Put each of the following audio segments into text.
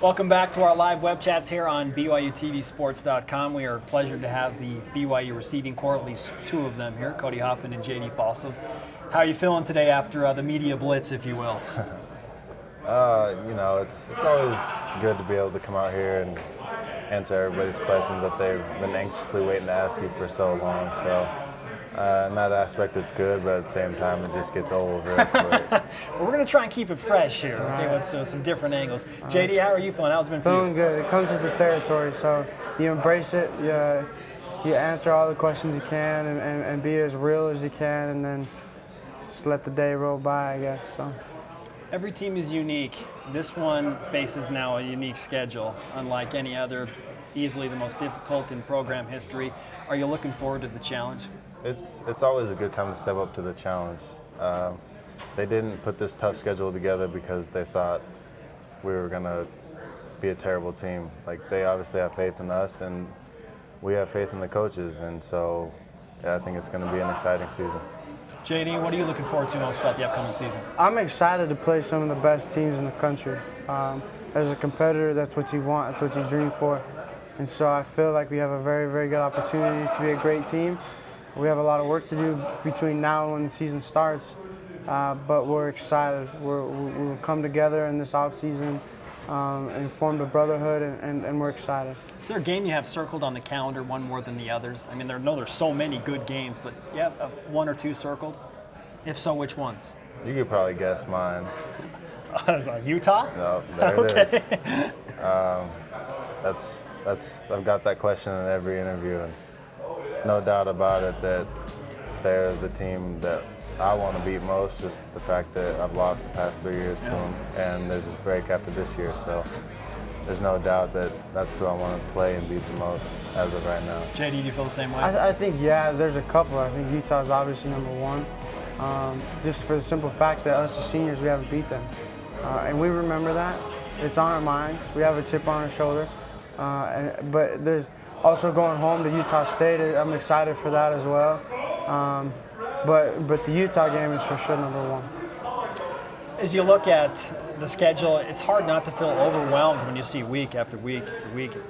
Welcome back to our live web chats here on BYUtvsports.com. We are pleasured to have the BYU receiving corps, at least two of them here, Cody Hoffman and JD Falslev. How are you feeling today after the media blitz, if you will? It's always good to be able to come out here and answer everybody's questions that they've been anxiously waiting to ask you for so long. So in that aspect, it's good, but at the same time, it just gets old real quick. Well, we're going to try and keep it fresh here, okay, with some different angles. JD, how are you feeling? How's it been for you? Feeling good. It comes with the territory, so you embrace it. You answer all the questions you can and be as real as you can, and then just let the day roll by, I guess. So. Every team is unique. This one faces now a unique schedule, unlike any other, easily the most difficult in program history. Are you looking forward to the challenge? It's always a good time to step up to the challenge. They didn't put this tough schedule together because they thought we were going to be a terrible team. Like, they obviously have faith in us, and we have faith in the coaches, and so I think it's going to be an exciting season. JD, what are you looking forward to most about the upcoming season? I'm excited to play some of the best teams in the country. As a competitor, that's what you want, that's what you dream for. And so I feel like we have a very, very good opportunity to be a great team. We have a lot of work to do between now and when the season starts, but we're excited. We'll come together in this offseason and form a brotherhood, and we're excited. Is there a game you have circled on the calendar, one more than the others? I mean, there's so many good games, but you have one or two circled? If so, which ones? You could probably guess mine. Utah? No, there it is. I've got that question in every interview, and no doubt about it that they're the team that I want to beat most, just the fact that I've lost the past 3 years to them, and there's this break after this year, so there's no doubt that that's who I want to play and beat the most as of right now. JD, do you feel the same way? I think, there's a couple. I think Utah's obviously number one, just for the simple fact that us as seniors, we haven't beat them. And we remember that. It's on our minds. We have a chip on our shoulder. But there's also going home to Utah State. I'm excited for that as well. But the Utah game is for sure number one. As you look at the schedule, it's hard not to feel overwhelmed when you see week after week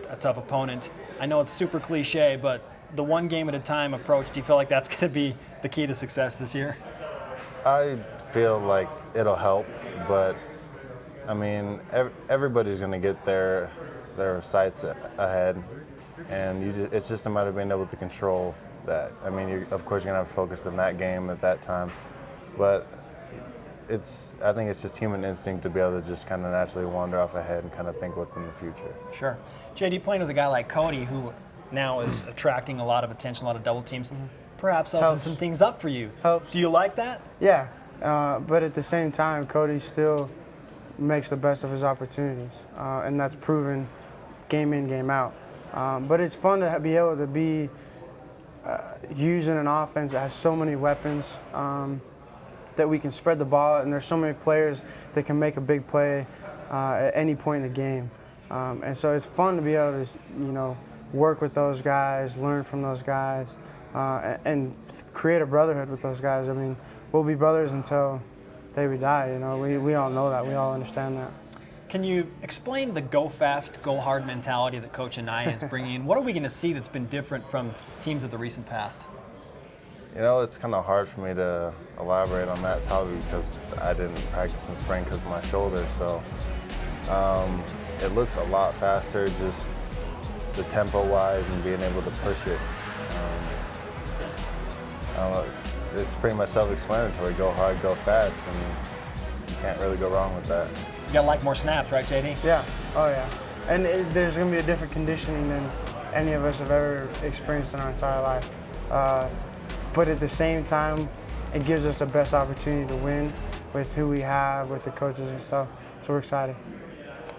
a tough opponent. I know it's super cliche, but the one game at a time approach, do you feel like that's going to be the key to success this year? I feel like it'll help, but I mean, everybody's going to get their sights ahead, and it's just a matter of being able to control that. I mean, of course, you're going to have to focus on that game at that time, but I think it's just human instinct to be able to just kind of naturally wander off ahead and kind of think what's in the future. Sure. JD, playing with a guy like Cody, who now is attracting a lot of attention, a lot of double teams, perhaps open some things up for you. Helps. Do you like that? Yeah, but at the same time, Cody still makes the best of his opportunities, and that's proven game in, game out. But it's fun to be able to be using an offense that has so many weapons, that we can spread the ball, and there's so many players that can make a big play at any point in the game. And so it's fun to be able to, work with those guys, learn from those guys, and create a brotherhood with those guys. I mean, we'll be brothers until day we die. We all know that. We all understand that. Can you explain the go fast, go hard mentality that Coach Anaya is bringing in? What are we going to see that's been different from teams of the recent past? It's kind of hard for me to elaborate on that topic because I didn't practice in spring because of my shoulder. So it looks a lot faster, just the tempo-wise and being able to push it. It's pretty much self-explanatory. Go hard, go fast, and you can't really go wrong with that. You gotta like more snaps, right, JD? Yeah. Oh, yeah. And there's going to be a different conditioning than any of us have ever experienced in our entire life. But at the same time, it gives us the best opportunity to win with who we have, with the coaches and stuff. So we're excited.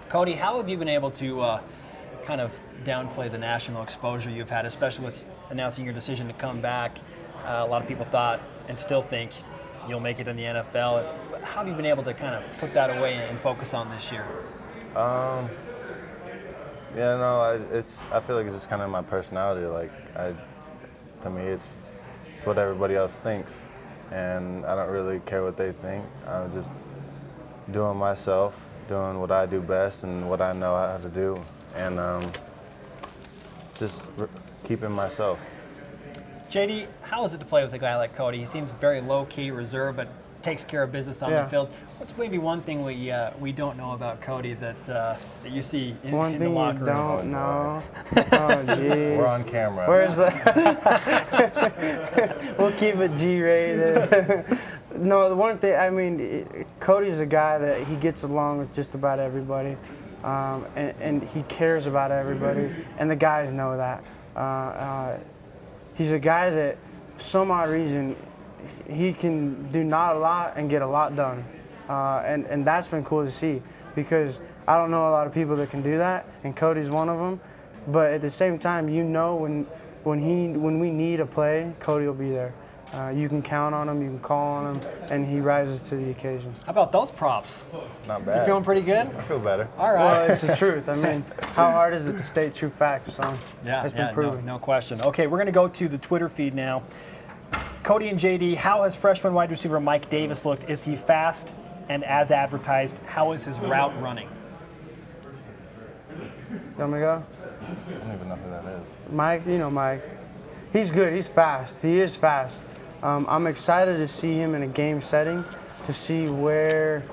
Cody, how have you been able to kind of downplay the national exposure you've had, especially with announcing your decision to come back? A lot of people thought and still think you'll make it in the NFL. How have you been able to kind of put that away and focus on this year? I feel like it's just kind of my personality. To me, it's what everybody else thinks, and I don't really care what they think. I'm just doing myself, doing what I do best and what I know how to do, and just keeping myself. JD, how is it to play with a guy like Cody? He seems very low-key, reserved, but takes care of business on the field. What's maybe one thing we don't know about Cody that you see in the locker room? One thing you don't know. Oh, jeez. We're on camera. Where's the? We'll keep it G-rated. No, the one thing, I mean, Cody's a guy that he gets along with just about everybody, and he cares about everybody, and the guys know that. He's a guy that, for some odd reason, he can do not a lot and get a lot done, and that's been cool to see, because I don't know a lot of people that can do that, and Cody's one of them. But at the same time, you know, when we need a play, Cody will be there. You can count on him, you can call on him, and he rises to the occasion. How about those props? Not bad. You feeling pretty good? I feel better. All right. Well, it's the truth. I mean, how hard is it to state true facts? So it's been proven. No question. Okay, we're going to go to the Twitter feed now. Cody and JD, how has freshman wide receiver Mike Davis looked? Is he fast and as advertised? How is his route running? You want me to go? I don't even know who that is. Mike, you know Mike. He's good. He's fast. He is fast. I'm excited to see him in a game setting, to see where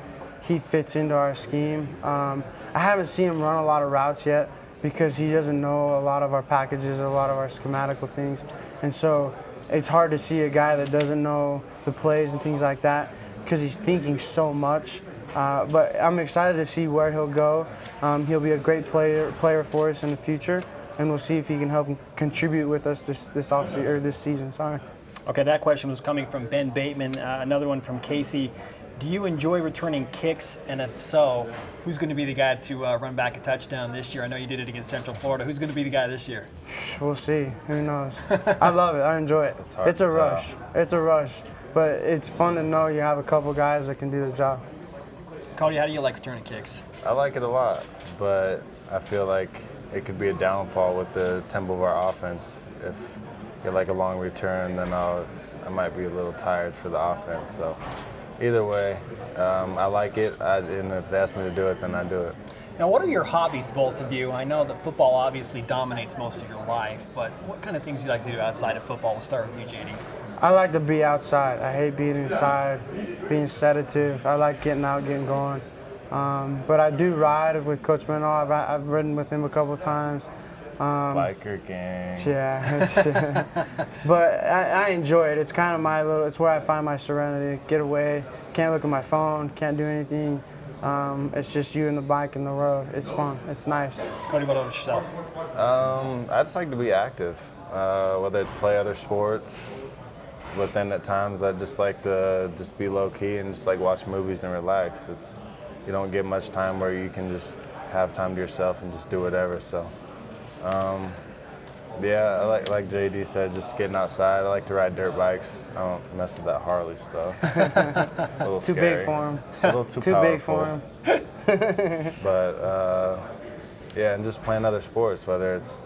he fits into our scheme. I haven't seen him run a lot of routes yet because he doesn't know a lot of our packages, a lot of our schematical things. And so it's hard to see a guy that doesn't know the plays and things like that because he's thinking so much. But I'm excited to see where he'll go. He'll be a great player for us in the future, and we'll see if he can help contribute with us this offseason or this season. Sorry. Okay, that question was coming from Ben Bateman. Another one from Casey. Do you enjoy returning kicks? And if so, who's going to be the guy to run back a touchdown this year? I know you did it against Central Florida. Who's going to be the guy this year? We'll see. Who knows? I love it. I enjoy it. It's a rush. It's a rush. But it's fun to know you have a couple guys that can do the job. Cody, how do you like returning kicks? I like it a lot, but I feel like it could be a downfall with the tempo of our offense. If you like a long return, then I might be a little tired for the offense. So either way, I like it, and if they ask me to do it, then I do it. Now, what are your hobbies, both of you? I know that football obviously dominates most of your life, but what kind of things do you like to do outside of football? We'll start with you, JD. I like to be outside. I hate being inside, being sedative. I like getting out, getting going. But I do ride with Coach Menal. I've ridden with him a couple times. Biker gang. Yeah, but I enjoy it. It's kind of it's where I find my serenity. Get away, can't look at my phone, can't do anything. It's just you and the bike and the road. It's fun, it's nice. Cody, what about yourself? I just like to be active, whether it's play other sports, but then at times I just like to just be low key and just like watch movies and relax. You don't get much time where you can just have time to yourself and just do whatever. So, yeah, I like JD said, just getting outside. I like to ride dirt bikes. I don't mess with that Harley stuff. A little Too scary. big for him. A little too Too big for powerful. him. But yeah, and just playing other sports, whether it's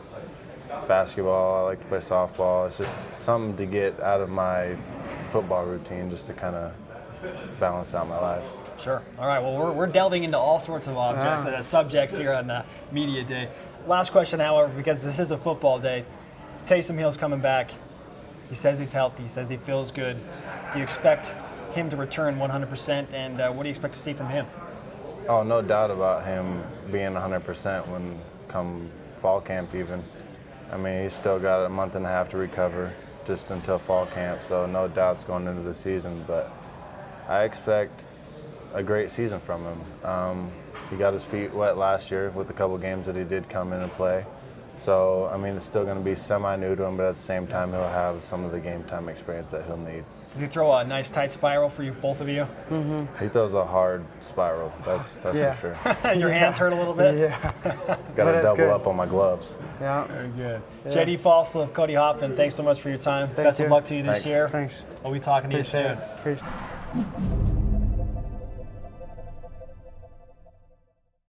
basketball, I like to play softball. It's just something to get out of my football routine, just to kind of balance out my life. Sure. All right. Well, we're delving into all sorts of subjects here on Media Day. Last question, however, because this is a football day. Taysom Hill's coming back. He says he's healthy. He says he feels good. Do you expect him to return 100%? And what do you expect to see from him? Oh, no doubt about him being 100% when come fall camp even. I mean, he's still got a month and a half to recover just until fall camp, so no doubts going into the season. But I expect a great season from him. He got his feet wet last year with a couple games that he did come in and play. So, I mean, it's still going to be semi-new to him, but at the same time, he'll have some of the game time experience that he'll need. Does he throw a nice tight spiral for you, both of you? Mm-hmm. He throws a hard spiral, that's for sure. Your hands hurt a little bit? Yeah. Got to double up on my gloves. Yeah. Very good. Yeah. JD Falslev, Cody Hoffman, thanks so much for your time. Best of luck to you this year. Thanks. We'll be talking to you soon. Appreciate it.